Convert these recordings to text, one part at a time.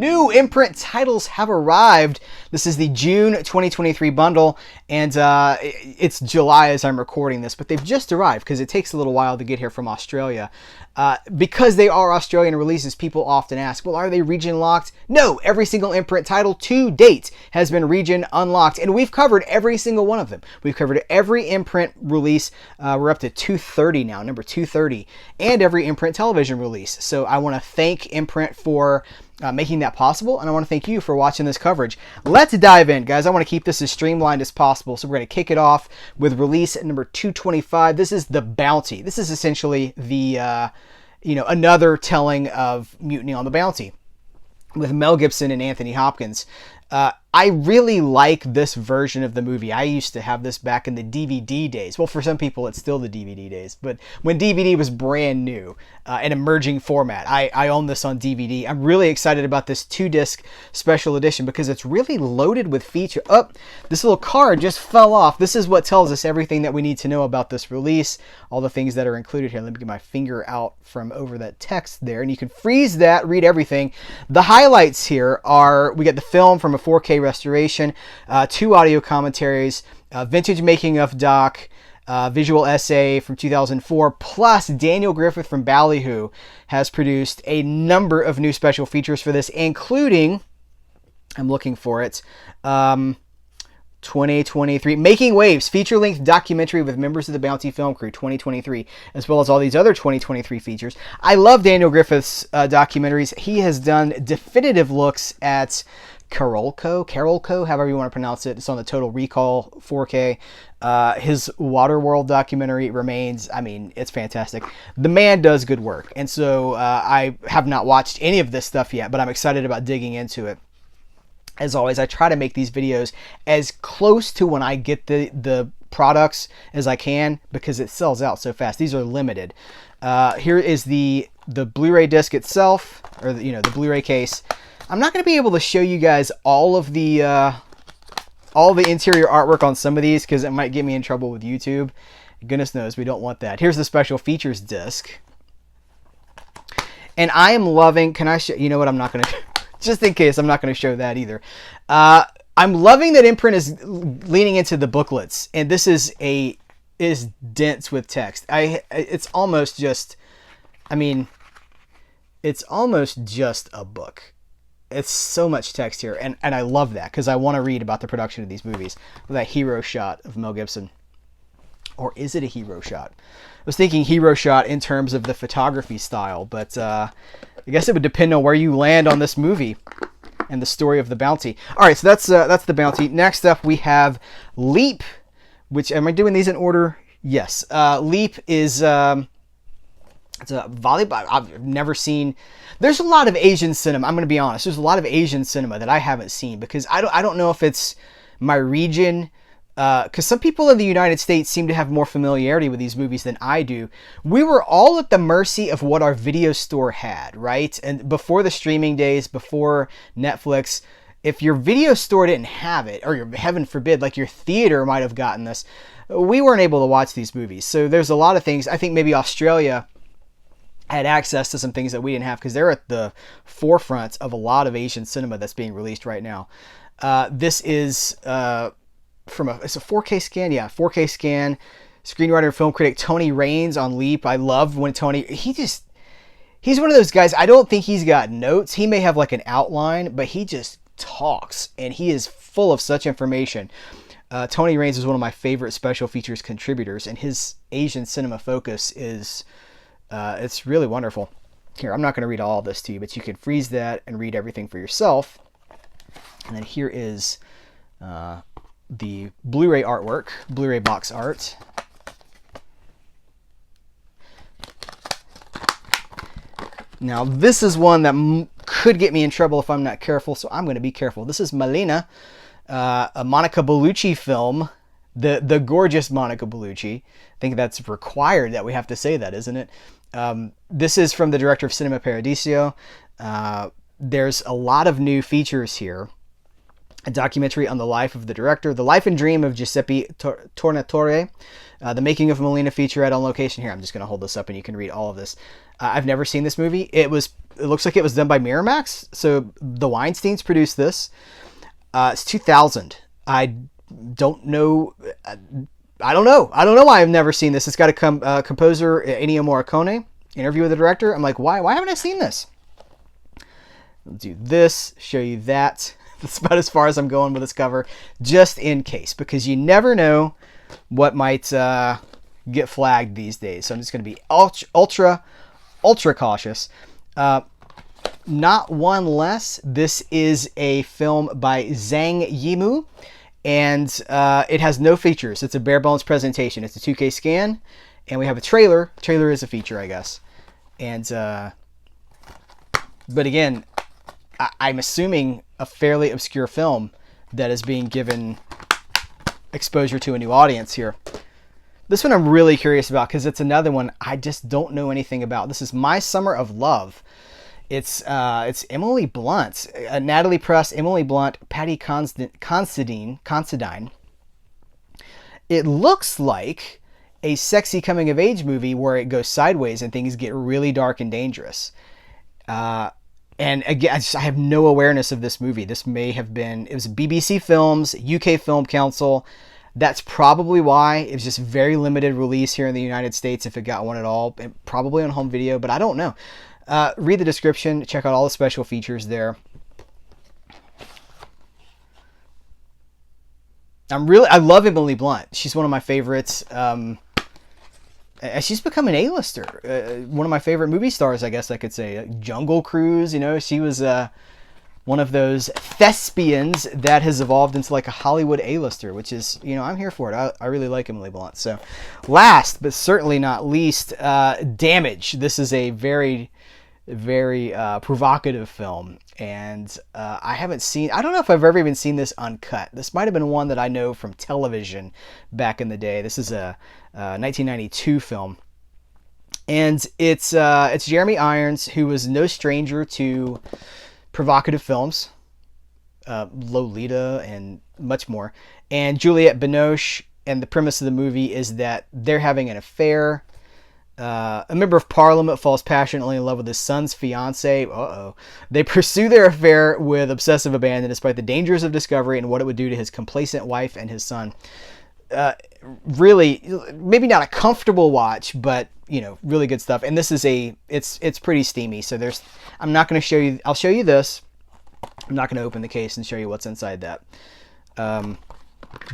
new Imprint titles have arrived. This is the June 2023 bundle, and it's July as I'm recording this, but they've just arrived because it takes a little while to get here from Australia. Because they are Australian releases, people often ask, well, are they region locked? No, every single Imprint title to date has been region unlocked, and we've covered every single one of them. We've covered every Imprint release. We're up to 230 now, number 230, and every Imprint television release. So I want to thank Imprint for making that possible, and I want to thank you for watching this coverage. Let's dive in, guys. I want to keep this as streamlined as possible, so we're going to kick it off with release number 225. This is The Bounty. This is essentially the another telling of Mutiny on the Bounty with Mel Gibson and Anthony Hopkins. I really like this version of the movie. I used to have this back in the DVD days. Well, for some people, it's still the DVD days. But when DVD was brand new, an emerging format, I own this on DVD. I'm really excited about this 2-disc special edition because it's really loaded with feature. Oh, this little card just fell off. This is what tells us everything that we need to know about this release, all the things that are included here. Let me get my finger out from over that text there, and you can freeze that, read everything. The highlights here are, we get the film from a 4K restoration, 2 audio commentaries, vintage making of doc, visual essay from 2004, plus Daniel Griffith from Ballyhoo has produced a number of new special features for this, including, I'm looking for it, 2023 Making Waves feature-length documentary with members of the Bounty film crew 2023, as well as all these other 2023 features. I love Daniel Griffith's documentaries. He has done definitive looks at Carolco, however you want to pronounce it. It's on the Total Recall 4K. His Waterworld documentary remains, it's fantastic. The man does good work. And so I have not watched any of this stuff yet, but I'm excited about digging into it. As always, I try to make these videos as close to when I get the products as I can because it sells out so fast. These are limited. Here is the Blu-ray disc itself, or the Blu-ray case. I'm not going to be able to show you guys all the interior artwork on some of these because it might get me in trouble with YouTube. Goodness knows we don't want that. Here's the special features disc. And I am loving, can I show, you know what, I'm not going to, just in case, I'm not going to show that either. I'm loving that Imprint is leaning into the booklets, and this is dense with text. It's almost just a book. It's so much text here, and I love that because I want to read about the production of these movies. That hero shot of Mel Gibson. Or is it a hero shot? I was thinking hero shot in terms of the photography style, but I guess it would depend on where you land on this movie and the story of the Bounty. All right, so that's the Bounty. Next up, we have Leap, which, am I doing these in order? Yes. Leap is... it's a volleyball. I've never seen. There's a lot of Asian cinema. I'm going to be honest. There's a lot of Asian cinema that I haven't seen because I don't know if it's my region. Because some people in the United States seem to have more familiarity with these movies than I do. We were all at the mercy of what our video store had, right? And before the streaming days, before Netflix, if your video store didn't have it, or heaven forbid, like your theater might have gotten this, we weren't able to watch these movies. So there's a lot of things. I think maybe Australia had access to some things that we didn't have because they're at the forefront of a lot of Asian cinema that's being released right now. This is it's a 4K scan. Yeah, 4K scan. Screenwriter and film critic Tony Raines on Leap. I love when Tony, he's one of those guys, I don't think he's got notes. He may have like an outline, but he just talks and he is full of such information. Tony Raines is one of my favorite special features contributors, and his Asian cinema focus is... it's really wonderful. Here, I'm not going to read all of this to you, but you can freeze that and read everything for yourself. And then here is the Blu-ray artwork, Blu-ray box art. Now, this is one that could get me in trouble if I'm not careful, so I'm going to be careful. This is Malena, a Monica Bellucci film. The gorgeous Monica Bellucci. I think that's required that we have to say that, isn't it? This is from the director of Cinema Paradiso. There's a lot of new features here. A documentary on the life of the director, the life and dream of Giuseppe Tornatore, the making of Malena featurette on location. Here, I'm just going to hold this up and you can read all of this. I've never seen this movie. It was it looks like it was done by Miramax. So the Weinsteins produced this. It's 2000. I don't know. I don't know why I've never seen this. It's got a composer, Ennio Morricone, interview with the director. I'm like, why haven't I seen this? I'll do this, show you that. That's about as far as I'm going with this cover, just in case, because you never know what might get flagged these days. So I'm just going to be ultra cautious. Not one less. This is a film by Zhang Yimou, and it has no features. It's a bare bones presentation. It's a 2K scan, and we have a trailer. Trailer is a feature, I guess. And but again, I'm assuming a fairly obscure film that is being given exposure to a new audience here. This one I'm really curious about because it's another one I just don't know anything about. This is My Summer of Love. It's Emily Blunt, Natalie Press, Emily Blunt, Patty Considine. It looks like a sexy coming of age movie where it goes sideways and things get really dark and dangerous. And again, I have no awareness of this movie. This may have been, it was BBC Films, UK Film Council. That's probably why it was just very limited release here in the United States, if it got one at all, and probably on home video, but I don't know. Read the description, check out all the special features there. I love Emily Blunt. She's one of my favorites. She's become an A-lister. One of my favorite movie stars, I guess I could say. Jungle Cruise, she was one of those thespians that has evolved into like a Hollywood A-lister, which is, I'm here for it. I really like Emily Blunt. So last, but certainly not least, Damage. This is a very, very provocative film. And I don't know if I've ever even seen this uncut. This might have been one that I know from television back in the day. This is a 1992 film. And it's Jeremy Irons, who was no stranger to provocative films, Lolita and much more. And Juliette Binoche, and the premise of the movie is that they're having an affair. A member of parliament falls passionately in love with his son's fiancée. They pursue their affair with obsessive abandon despite the dangers of discovery and what it would do to his complacent wife and his son. Really, maybe not a comfortable watch, but really good stuff. And this is it's pretty steamy. So I'm not going to show you. I'll show you this. I'm not going to open the case and show you what's inside that.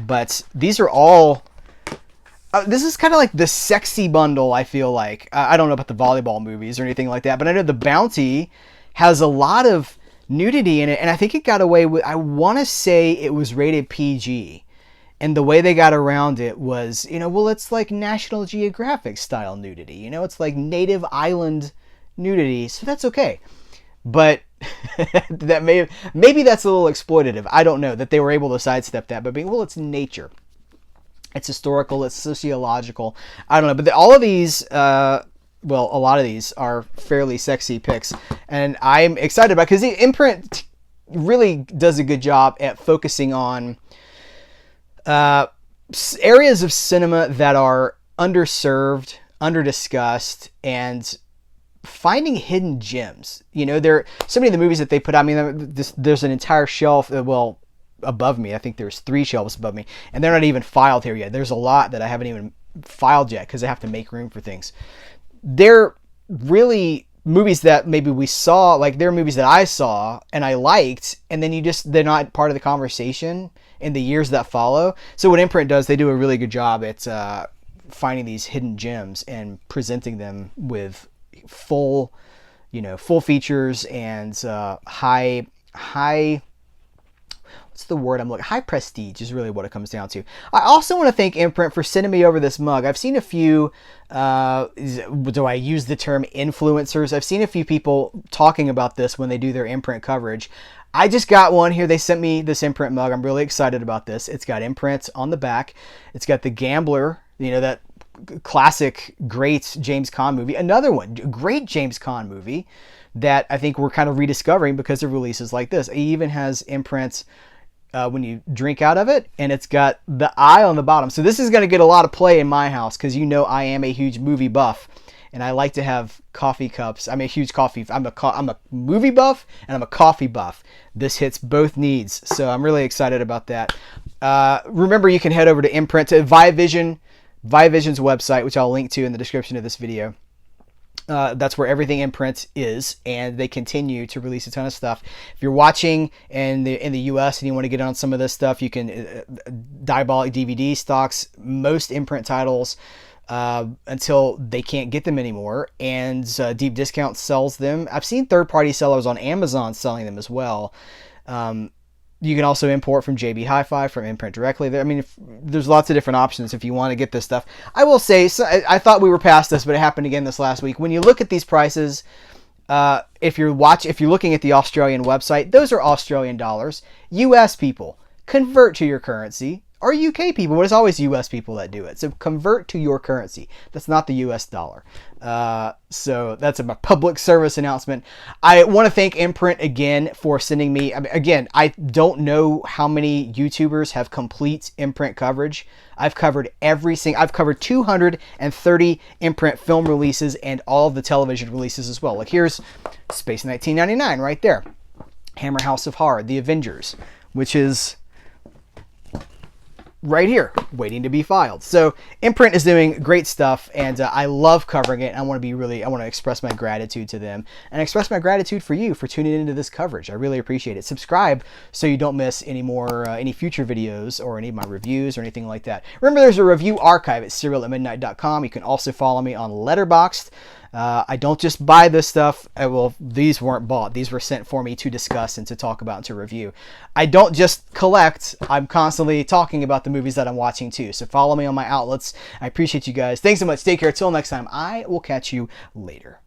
But these are all. This is kind of like the sexy bundle, I feel like. I don't know about the volleyball movies or anything like that, but I know The Bounty has a lot of nudity in it, and I think it got away with, I want to say it was rated PG. And the way they got around it was, it's like National Geographic style nudity. It's like native island nudity, so that's okay. But maybe that's a little exploitative. I don't know that they were able to sidestep that, but it's nature. It's historical, it's sociological. I don't know, but all of these, a lot of these are fairly sexy picks, and I'm excited about it because the Imprint really does a good job at focusing on areas of cinema that are underserved, underdiscussed, and finding hidden gems. There so many of the movies that they put out. There's an entire shelf. Above me, I think there's 3 shelves above me, and they're not even filed here yet. There's a lot that I haven't even filed yet because I have to make room for things. They're really movies that maybe we saw, like they're movies that I saw and I liked, and then they're not part of the conversation in the years that follow. So what Imprint does, they do a really good job at finding these hidden gems and presenting them with full features and high what's the word I'm looking? High prestige is really what it comes down to. I also want to thank Imprint for sending me over this mug. I've seen a few, do I use the term influencers? I've seen a few people talking about this when they do their Imprint coverage. I just got one here. They sent me this Imprint mug. I'm really excited about this. It's got Imprint on the back. It's got The Gambler, that classic, great James Caan movie. Another one, great James Caan movie that I think we're kind of rediscovering because of releases like this. It even has Imprint when you drink out of it, and it's got the eye on the bottom. So this is going to get a lot of play in my house because I am a huge movie buff, and I like to have coffee cups. I'm a huge coffee. I'm a movie buff and I'm a coffee buff. This hits both needs, so I'm really excited about that. Remember, you can head over to Imprint, to Vivision's website, which I'll link to in the description of this video. That's where everything Imprint is, and they continue to release a ton of stuff. If you're watching in the US and you want to get on some of this stuff, you can Diabolic DVD stocks most Imprint titles until they can't get them anymore, and Deep Discount sells them. I've seen third-party sellers on Amazon selling them as well. You can also import from JB Hi-Fi, from Imprint directly. I mean, there's lots of different options if you want to get this stuff. I will say, so I thought we were past this, but it happened again this last week. When you look at these prices, if you're looking at the Australian website, those are Australian dollars. US people, convert to your currency. Or UK people, but it's always US people that do it. So convert to your currency. That's not the US dollar. So that's a public service announcement. I want to thank Imprint again for sending me. I don't know how many YouTubers have complete Imprint coverage. I've covered I've covered 230 Imprint film releases and all of the television releases as well. Like here's Space 1999 right there. Hammer House of Horror, The Avengers, which is right here, waiting to be filed. So Imprint is doing great stuff, and I love covering it. I want to express my gratitude to them, and express my gratitude for you for tuning into this coverage. I really appreciate it. Subscribe so you don't miss any future videos or any of my reviews or anything like that. Remember, there's a review archive at CerealAtMidnite.com. You can also follow me on Letterboxd. I don't just buy this stuff. These weren't bought. These were sent for me to discuss and to talk about and to review. I don't just collect. I'm constantly talking about the movies that I'm watching too. So follow me on my outlets. I appreciate you guys. Thanks so much. Take care. Till next time. I will catch you later.